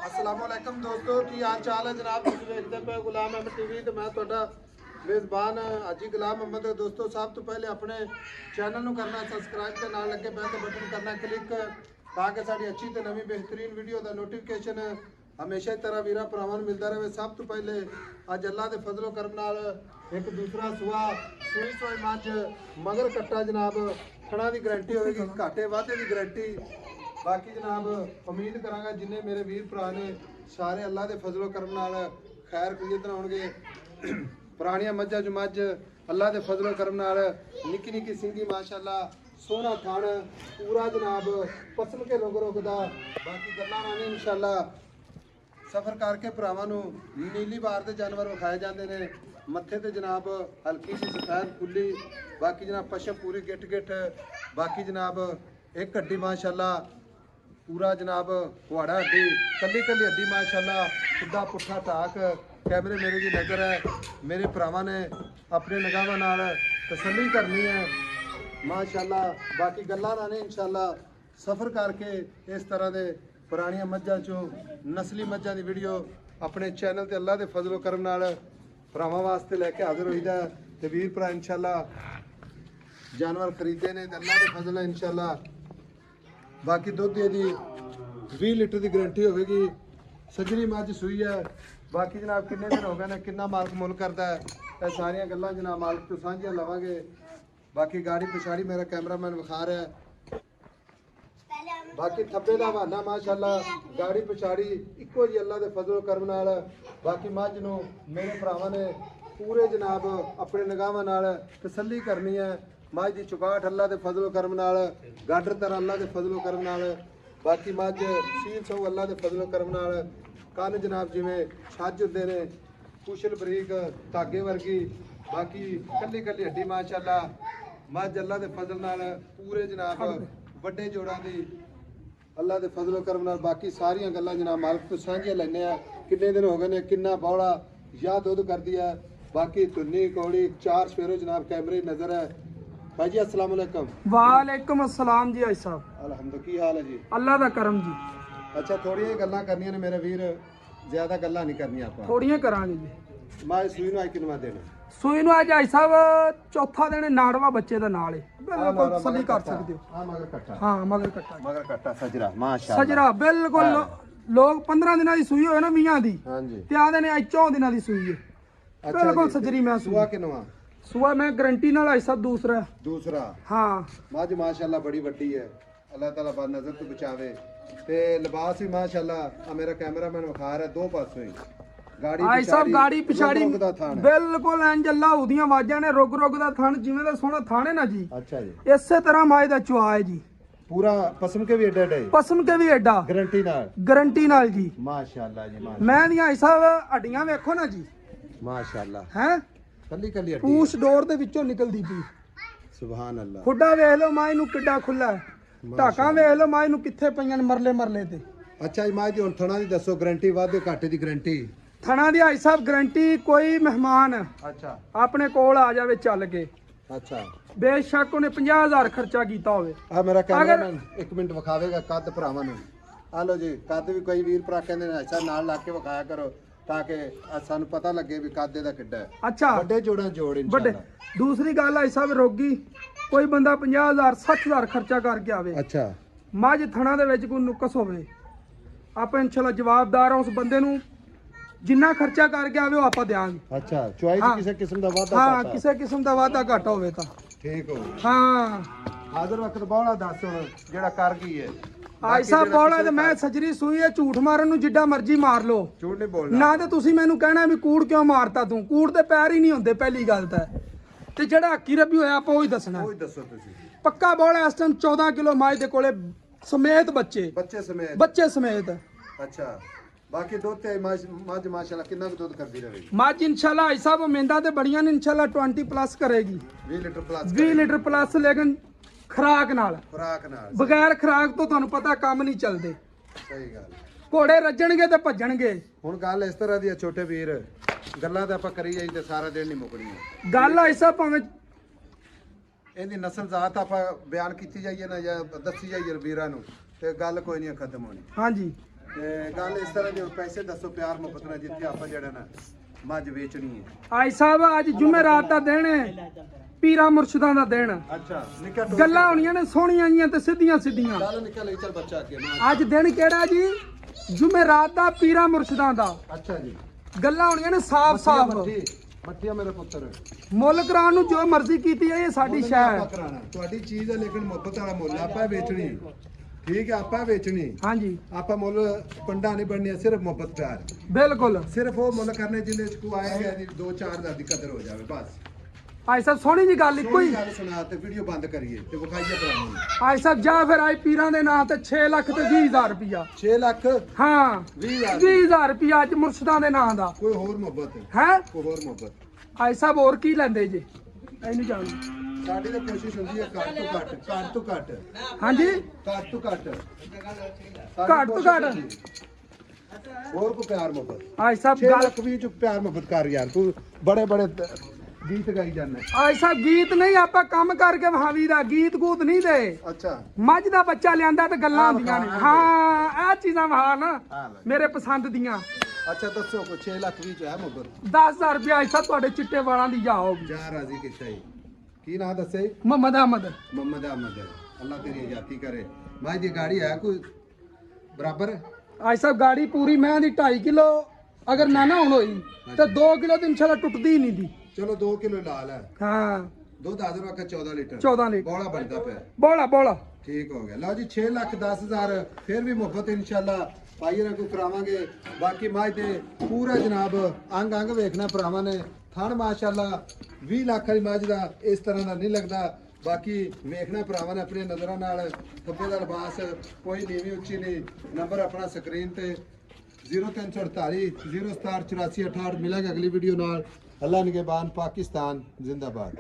अस्सलाम वालेकुम दोस्तों की हाल चाल है जनाब। तुम देखते पे गुलाम अहमद टीवी तो मैं ਤੁਹਾਡਾ मेज़बान हाजी गुलाम अहमद। दोस्तों सब तो पहले अपने चैनल ਨੂੰ करना सबसक्राइब ਤੇ ਨਾਲ ਲੱਗੇ ਬੈਲ ਬਟਨ ਕਰਨਾ ਕਲਿੱਕ ਤਾਂ ਕਿ ਸਾਡੀ ਅੱਛੀ ਤੇ ਨਵੀਂ ਬਿਹਤਰੀਨ ਵੀਡੀਓ ਦਾ ਨੋਟੀਫਿਕੇਸ਼ਨ ਹਮੇਸ਼ਾ ਹੀ ਤਰ੍ਹਾਂ ਵੀਰਾਂ ਭਰਾਵਾਂ ਨੂੰ ਮਿਲਦਾ ਰਹੇ। ਸਭ ਤੋਂ ਪਹਿਲੇ ਅੱਜ ਅੱਲਾ ਦੇ ਫਜ਼ਲੋ ਕਰਮ ਨਾਲ ਇੱਕ ਦੂਸਰਾ ਸੂਆ ਸੂਈ ਸੋਈ ਮੱਝ ਮਗਰ ਕੱਟਾ ਜਨਾਬ ਥਣਾ ਦੀ ਗਾਰੰਟੀ ਹੋਵੇਗੀ, ਘਾਟੇ ਵਾਧੇ ਦੀ ਗਾਰੰਟੀ। बाकी जनाब उम्मीद करांगा जिन्हें मेरे वीर भरा ने सारे अल्लाह के फजलो करम नाल खैर कलीत होणगे। पुरानियां मज्जां च मज्ज अल्लाह के फजलो करम नाल निक्की निक्की सिंगी माशाअल्लाह सोहना थण पूरा जनाब पसम के रोग रोकदा। बाकी गल्लां राने इंशाअल्लाह सफ़र करके भरावां नूं नीली बार के जानवर विखाए जाते हैं। मत्थे ते जनाब हल्की सी सफेद फुल्ली, बाकी जनाब पशम पूरी गिट गिट, बाकी जनाब एक हड्डी माशाअल्लाह पूरा जनाब कुहाड़ा हड्डी कली कली हड्डी माशाअल्लाह सीधा पुट्ठा टाक। कैमरे मेरे की नज़र है, मेरे भरावां ने अपने निगाहां नाल तसल्ली करनी है माशाअल्लाह। बाकी गल्लां राने इंशाअल्लाह सफ़र करके इस तरह के पुरानियां मज्जां चों नस्ली मज्जां की वीडियो अपने चैनल ते अल्लाह के फजलो करम नाल भरावां वास्ते लैके हाज़र होईदा ते वीर भरा इंशाअल्लाह जानवर खरीदे ने ते अल्लाह के फजल है इंशाअल्लाह। बाकी दुध यदि 20 लीटर की गारंटी होगी। सजरी मझ सूई है। बाकी जनाब किन्ने दिन हो गए ने किन्ना मालक मुल करता है ये सारिया गल्लां जनाब मालक तो साझियां लवांगे। बाकी गाड़ी पिछाड़ी मेरा कैमरामैन विखा रहा है। बाकी थब्बे का बहाना माशाअल्लाह गाड़ी पिछाड़ी इको जी अल्लाह के फजलो करम नाल। बाकी मझ नूं मेरे भरावां ने पूरे जनाब अपने निगाहां नाल तसल्ली करनी है। मझ की चुगाहट अल्लाह के फजलो करम नाल, गाडर तरह अल्लाह के फजलो करम नाल। बाकी मझ सील सौ अल्लाह के फजलो करम नाल। कन जनाब जिमें छज होंदे ने कुशल बरीक धागे वर्गी, बाकी कली कली हड्डी माशाअल्लाह मझ अल्लाह के फजल नाल पूरे जनाब वड्डे जोड़ां दी अल्लाह के फजलो करम नाल। बाकी सारियां गल्लां जनाब मालक तो साझियां लैने आ। किन्ने दिन हो गए ने किन्ना बौला या दुध कर दिया। बाकी धुन्नी कौड़ी चार सवेरो जनाब कैमरे नज़र है। भाई जी अस्सलाम वालेकुम। वालेकुम अस्सलाम जी। आई साहब अलहमदुलिल्लाह की हाल है जी? अल्लाह दा करम जी। अच्छा थोड़ी गल्लां करनियां ने मेरे वीर, ज्यादा गल्लां नहीं करनियां आपां। थोड़ियां करांगे जी। मैं सूई नूं अज किन्नवां दिन? ਸੂਈ ਨੂੰ ਅੱਜ ਆਈ ਸਾਹਿਬ ਚੌਥਾ ਦਿਨ ਨਾੜਵਾ ਬੱਚੇ ਦਾ ਨਾਲ ਹੈ। ਬਿਲਕੁਲ ਤਸੱਲੀ ਕਰ ਸਕਦੇ ਹੋ। हां मगर कट्टा, ਹਾਂ ਮਗਰ ਕੱਟਾ मगर कट्टा सजरा माशाअल्लाह ਸਜਰਾ ਬਿਲਕੁਲ ਲੋਕ 15 ਦਿਨਾਂ ਦੀ ਸੂਈ ਹੋਏ ਨਾ ਮੀਆਂ ਦੀ हां जी। ਤੇ ਆਦੇ ਨੇ ਅੱਜ 4 ਦਿਨਾਂ ਦੀ ਸੂਈ ਹੈ। अच्छा ਬਿਲकुਲ जी। ਸਜਰੀ ਮੈਂ सुआ किन्नवां? ਸੂਆ ਮੈਂ ਗਰੰਟੀ ਨਾਲ ਆਈ ਸਾਹਿਬ ਦੂਸਰਾ। दूसरा ਹਾਂ मझ माशाअल्लाह बड़ी वड्डी है, अल्लाह ताला बद नजर तो बचावे। ते लिबास भी माशाअल्लाह आ मेरा कैमरामैन विखा रहा है दो पासों ही गाड़ी ਆਈ ਸਾਹਿਬ ਗਾੜੀ ਪਿਛਾੜੀ रुग दा थान है। ਬਿਲਕੁਲ ਇੰਜ ਅੱਲਾ ਉਹਦੀਆਂ ਆਵਾਜ਼ਾਂ ਨੇ ਰੁਗ ਰੁਗ ਦਾ ਥਣ ਜਿਵੇਂ ਦਾ ਸੋਹਣਾ ਥਾਣੇ ਨਾ ਜੀ अच्छा जी। ਇਸੇ ਤਰ੍ਹਾਂ ਮਾਏ ਦਾ ਚੁਆ ਹੈ ਜੀ। पूरा पसम के भी एडा एडा ही ਪਸਮ ਕੇ ਵੀ ਐਡਾ गारंटी नाल ਗਰੰਟੀ ਨਾਲ ਜੀ। माशाअल्लाह जी ਮੈਂ ਦੀਆਂ ਆਈ ਸਾਹਿਬ ਹੱਡੀਆਂ ਵੇਖੋ ਨਾ ਜੀ माशाअल्लाह ਹੈ कली कली हड्डी ਪੂਛ ਡੋਰ ਦੇ ਵਿੱਚੋਂ ਨਿਕਲਦੀ ਪਈ। सुभान अल्लाह। ਖੁੱਡਾ ਵੇਖ ਲਓ ਮਾਈ ਨੂੰ ਕਿੱਡਾ ਖੁੱਲਾ ਹੈ। ਢਾਕਾਂ ਵੇਖ ਲਓ ਮਾਈ ਨੂੰ ਕਿੱਥੇ ਪਈਆਂ ਨੇ ਮਰਲੇ ਮਰਲੇ ਤੇ। अच्छा जी माँ जी हुण थणा दी दसो गारंटी वादे घाटे दी गारंटी? ਥਣਾ ਦੀ ਆਈ ਸਾਹਿਬ ਗਰੰਟੀ ਕੋਈ ਮਹਿਮਾਨ अच्छा ਆਪਣੇ ਕੋਲ ਆ ਜਾਵੇ ਚੱਲ ਕੇ अच्छा ਬੇਸ਼ੱਕ ਉਹਨੇ 50,000 ਖਰਚਾ ਕੀਤਾ ਹੋਵੇ। आ मेरा कैमरामैन एक मिनट विखावेगा कद भरावां नूं। आ लो जी कद भी कोई वीर भरा कहंदे ने अच्छा नाल ला के विखाया करो ताकि सानू पता लगे भी कद दा किड्डा है। ਅੱਛਾ ਵੱਡੇ ਜੋੜਾਂ ਜੋੜ ਵੱਡੇ। इंशाल्लाह। ਦੂਸਰੀ ਗੱਲ ਆਈ ਸਾਹਿਬ ਰੋਗੀ ਕੋਈ ਬੰਦਾ 50,000 60,000 ਖਰਚਾ ਕਰਕੇ ਆਵੇ, अच्छा ਮੱਝ ਥਣਾ ਦੇ ਵਿੱਚ ਕੋਈ ਨੁਕਸ ਹੋਵੇ, ਆਪਾਂ ਇਨਸ਼ਾਅੱਲਾ ਜਵਾਬਦਾਰ ਹਾਂ ਉਸ ਬੰਦੇ ਨੂੰ ਜਿੰਨਾ ਖਰਚਾ ਕਰਕੇ ਆਵੇ ਉਹ ਆਪਾਂ ਦਿਆਂਗੇ। अच्छा चॉइस हाँ। किसी किस्म दा वादा ਹਾਂ घाटा? ਕਿਸੇ ਕਿਸਮ ਦਾ ਵਾਧਾ ਘਾਟਾ ਹੋਵੇ ਤਾਂ ठीक हो ਹਾਂ। हाजिर वक्त बौला दस हुण जेड़ा कर गई है ਆਈ ਸਾਹਿਬ ਬੋਲਾ ਤੇ ਮੈਂ ਸਜਰੀ ਸੂਈ ਹੈ। ਝੂਠ ਮਾਰਨ ਨੂੰ ਜਿੱਡਾ ਮਰਜ਼ੀ ਮਾਰ ਲਓ, झूठ नहीं बोलना। ਨਾ ਤੇ ਤੁਸੀਂ ਮੈਨੂੰ ਕਹਿਣਾ ਵੀ ਕੂੜ ਕਿਉਂ ਮਾਰਤਾ ਤੂੰ। ਕੂੜ ਤੇ ਪੈਰ ਹੀ ਨਹੀਂ ਹੁੰਦੇ ਪਹਿਲੀ ਗੱਲ ਤਾਂ। ਤੇ ਜਿਹੜਾ ਹੱਕੀ ਰੱਬੀ ਹੋਇਆ ਆਪਾਂ ਉਹੀ ਦੱਸਣਾ। कोई दसो तुसी ਪੱਕਾ ਬੋਲਾ ਇਸ ਟਾਈਮ 14 ਕਿਲੋ ਮਾਝ ਦੇ ਕੋਲੇ ਸਮੇਤ ਬੱਚੇ बच्चे समेत। ਬੱਚੇ ਸਮੇਤ। अच्छा बाकी दुध ते मझ माशाअल्लाह कितना दुध करदी रहेगी? ਮੱਝ ਇਨਸ਼ਾਅੱਲਾ ਆਈ ਸਾਹਿਬ ਮਿੰਦਾ ਤੇ ਬੜੀਆਂ ਨੇ ਇਨਸ਼ਾਅੱਲਾ 20 ਪਲੱਸ ਕਰੇਗੀ। 20 लीटर प्लस 20 ਲੀਟਰ ਪਲੱਸ ਲੇਕਿਨ ਖਰਾਕ ਨਾਲ। खुराक नाल ਬਗੈਰ ਖਰਾਕ ਤੋਂ ਤੁਹਾਨੂੰ ਪਤਾ ਕੰਮ ਨਹੀਂ ਚੱਲਦੇ। सही गल। ਘੋੜੇ ਰੱਜਣਗੇ ਤੇ ਭੱਜਣਗੇ। ਹੁਣ ਗੱਲ ਇਸ ਤਰ੍ਹਾਂ ਦੀ ਹੈ ਛੋਟੇ ਵੀਰ, ਗੱਲਾਂ ਤਾਂ ਆਪਾਂ ਕਰੀ ਜਾਈ ਤੇ ਸਾਰਾ ਦਿਨ ਨਹੀਂ ਮੁੱਕਣੀ। ਗੱਲ ਆਈ ਸਾਹਿਬ ਭਾਵੇਂ ਇਹਦੀ ਨਸਲ ਜ਼ਾਤ ਆਪਾਂ ਬਿਆਨ ਕੀਤੀ ਜਾਈਏ ਨਾ ਜਾਂ ਦੱਸੀ ਜਾਈਏ ਵੀਰਾਂ ਨੂੰ ਤੇ ਗੱਲ ਕੋਈ ਨਹੀਂ ਖਤਮ ਹੋਣੀ। ਹਾਂਜੀ ਤੇ ਗੱਲ ਇਸ ਤਰ੍ਹਾਂ ਦੇ ਪੈਸੇ ਦੱਸੋ ਪਿਆਰ ਮੁਹੱਬਤ ਨਾਲ ਜਿੱਥੇ ਆਪਾਂ ਜਿਹੜਾ ਨਾ ਮੱਝ ਵੇਚਣੀ ਹੈ। ਆਈ ਸਾਹਿਬ ਅੱਜ ਜੁਮੇਰਾਤ ਦਾ ਦਿਨ ਹੈ, ਪੀਰਾਂ ਮੁਰਸ਼ਿਦਾਂ ਦਾ ਦਿਨ। ਅੱਛਾ ਨਿੱਕਾ ਟੋਕਾ ਗੱਲਾਂ ਹੋਣੀਆਂ ਨੇ ਸੋਹਣੀਆਂ ਜੀਆਂ ਤੇ ਸਿੱਧੀਆਂ ਸਿੱਧੀਆਂ। ਚੱਲ ਨਿੱਕਾ ਲੈ ਚੱਲ ਬੱਚਾ ਅੱਗੇ ਨਾ। ਅੱਜ ਦਿਨ ਕਿਹੜਾ ਜੀ? ਜੁਮੇਰਾਤ ਦਾ, ਪੀਰਾਂ ਮੁਰਸ਼ਿਦਾਂ ਦਾ। ਅੱਛਾ ਜੀ ਗੱਲਾਂ ਹੋਣੀਆਂ ਨੇ ਸਾਫ਼ ਸਾਫ਼। ਮੱਠੀਆਂ ਮੇਰੇ ਪੁੱਤਰ ਮੁੱਲ ਕਰਾਉਣ ਨੂੰ ਜੋ ਮਰਜ਼ੀ ਕੀਤੀ ਜਾਏ, ਇਹ ਸਾਡੀ ਸ਼ੈ ਆਪਾਂ ਹੈ। ਕਰਾਣਾ ਤੁਹਾਡੀ ਚੀਜ਼ ਹੈ ਲੇਕਿਨ ਮੁਹੱਬਤ ਵਾਲਾ ਮੁੱਲ ਆਪਾਂ ਵੇਚਣੀ। ਠੀਕ ਹੈ ਆਪਾਂ ਵੇਚਣੀ। ਹਾਂਜੀ ਆਪਾਂ ਮੁੱਲ ਪੰਡਾ ਨਹੀਂ ਬਣਨੀ, ਸਿਰਫ ਮੁਹੱਬਤ ਪਿਆਰ। ਬਿਲਕੁਲ। ਸਿਰਫ ਉਹ ਮੁੱਲ ਕਰਨੇ ਜਿਹਦੇ ਚ ਕੋ ਆਏਗਾ ਦੀ 2-4 ਦਾ ਦੀ ਕਦਰ ਹੋ ਜਾਵੇ ਬਸ। ਆਈ ਸਾਹਿਬ ਸੋਹਣੀ ਜੀ ਗੱਲ ਇੱਕੋ ਹੀ। ਗੱਲ ਸੁਣਾ ਤੇ ਵੀਡੀਓ ਬੰਦ ਕਰੀਏ ਤੇ ਵਿਖਾਈਏ ਭਰਾਵਾਂ ਨੂੰ। ਆਈ ਸਾਹਿਬ ਜਾ ਫਿਰ ਆਈ ਪੀਰਾਂ ਦੇ ਨਾਂ ਤੇ 6 ਲੱਖ ਤੇ 20,000 ਰੁਪਇਆ। 6 ਲੱਖ ਹਾਂ 20,000 ਰੁਪਇਆ ਅੱਜ ਮੁਰਸ਼ਿਦਾਂ ਦੇ ਨਾਂ ਦਾ ਕੋਈ ਹੋਰ ਮੁਹੱਬਤ ਹੈ। ਕੋਈ ਹੋਰ ਮੁਹੱਬਤ ਆਈ ਸਾਹਿਬ ਹੋਰ ਕੀ ਲੈਂਦੇ ਜੇ? ਇਹਨੂੰ ਜਾਣ। ਸਾਡੀ ਤਾਂ ਕੋਸ਼ਿਸ਼ ਹੁੰਦੀ ਹੈ ਘੱਟ ਤੋਂ ਘੱਟ, ਘੱਟ ਤੋਂ ਘੱਟ, ਹਾਂਜੀ ਘੱਟ ਤੋਂ ਘੱਟ, ਘੱਟ ਤੋਂ ਘੱਟ। ਹੋਰ ਕੋ ਪਿਆਰ ਮੁਹੱਬਤ। ਆਈ ਸਾਹਿਬ 6 ਗੱਲ, ਲੱਖ ਵੀ ਚ ਪਿਆਰ ਮੁਹੱਬਤ ਕਰ ਯਾਰ, ਤੂੰ ਬੜੇ ਬੜੇ ਗੀਤ ਗਾਈ ਜਾਂਦਾ। ਆਈ ਸਾਹਿਬ ਗੀਤ ਨਹੀਂ, ਆਪਾਂ ਕੰਮ ਕਰਕੇ ਵਹਾਵੀ ਦਾ ਗੀਤ ਗੂਤ ਨਹੀਂ ਦੇ। ਅੱਛਾ ਮੱਝ ਦਾ ਬੱਚਾ ਲਿਆਂਦਾ ਤੇ ਗੱਲਾਂ ਹੁੰਦੀਆਂ ਨੇ। ਹਾਂ ਇਹ ਚੀਜ਼ਾਂ ਵਹਾ ਨਾ ਹਾਂ ਬਈ। ਮੇਰੇ ਪਸੰਦ ਦੀਆਂ। ਅੱਛਾ ਦੱਸੋ ਕੋ 6 ਲੱਖ ਵੀ ਚ ਹੈ ਮੁਹੱਬਤ। 10,000 ਰੁਪਇਆ ਆਈ ਸਾਹਿਬ ਤੁਹਾਡੇ ਚਿੱਟੇ ਵਾਲਾਂ ਦੀ ਜਾਓਗੀ। ਜਾ ਰਾਜ਼ੀ ਕੀਤਾ ਹੀ। ਕੀ ਨਾਂ ਦੱਸੇ? ਮੁਹੰਮਦ ਅਹਿਮਦ। ਮੁਹੰਮਦ ਅਹਿਮਦ। ਅੱਲਾਹ ਤੇਰੀ ਇਜਾਜ਼ਤ ਕਰੇ। ਮਾਈ ਦੀ ਗਾੜੀ ਹੈ ਕੋਈ ਬਰਾਬਰ? ਆਈ ਸਾਹਿਬ ਗਾੜੀ ਪੂਰੀ ਮੈਂ ਦੀ 2.5 ਕਿਲੋ ਅਗਰ ਨਾ ਹੁਣ ਹੋਈ ਤੇ 2 ਕਿਲੋ ਤੇ ਇਨਸ਼ਾਅੱਲਾ ਟੁੱਟਦੀ ਹੀ ਨਹੀਂ ਦੀ। ਚਲੋ 2 ਕਿਲੋ ਲਾ ਲੈ। ਹਾਂ ਦੁੱਧ ਆਦਰ ਵਾਕਾ 14 ਲੀਟਰ। 14 ਲੀਟਰ ਬੋਲਾ ਬਣਦਾ ਪਿਆ। ਬੋਲਾ ਬੋਲਾ। ਠੀਕ ਹੋ ਗਿਆ। ਲਓ ਜੀ 6 ਲੱਖ 10,000 ਫਿਰ ਵੀ ਮੁਹੱਬਤ ਇਨਸ਼ਾਅੱਲਾ ਭਾਈ ਇਹਨਾਂ ਕੋ ਕਰਾਵਾਂਗੇ। ਬਾਕੀ ਮਾਝ ਤੇ ਪੂਰਾ ਜਨਾਬ ਅੰਗ ਅੰਗ ਵੇਖਣਾ ਭਰਾਵਾਂ ਨੇ। ਥਣ ਮਾਸ਼ਾਅੱਲਾ 20 ਲੱਖ ਦੀ ਮੱਝ ਦਾ ਇਸ ਤਰ੍ਹਾਂ ਦਾ ਨਹੀਂ ਲੱਗਦਾ। ਬਾਕੀ ਵੇਖਣਾ ਭਰਾਵਾਂ ਨੇ ਆਪਣੇ ਨਜ਼ਰਾਂ ਨਾਲ। ਖੱਬੇ ਦਾ ਲਿਬਾਸ ਕੋਈ ਨੀਵੀਂ ਉੱਚੀ ਨਹੀਂ। ਨੰਬਰ ਆਪਣਾ ਸਕਰੀਨ ਤੇ 0348 067 84 68 ਮਿਲਾਂਗੇ ਅਗਲੀ ਵੀਡੀਓ ਨਾਲ। ਅੱਲਾ ਨਿਗਹਿਬਾਨ। ਪਾਕਿस्तान जिंदाबाद।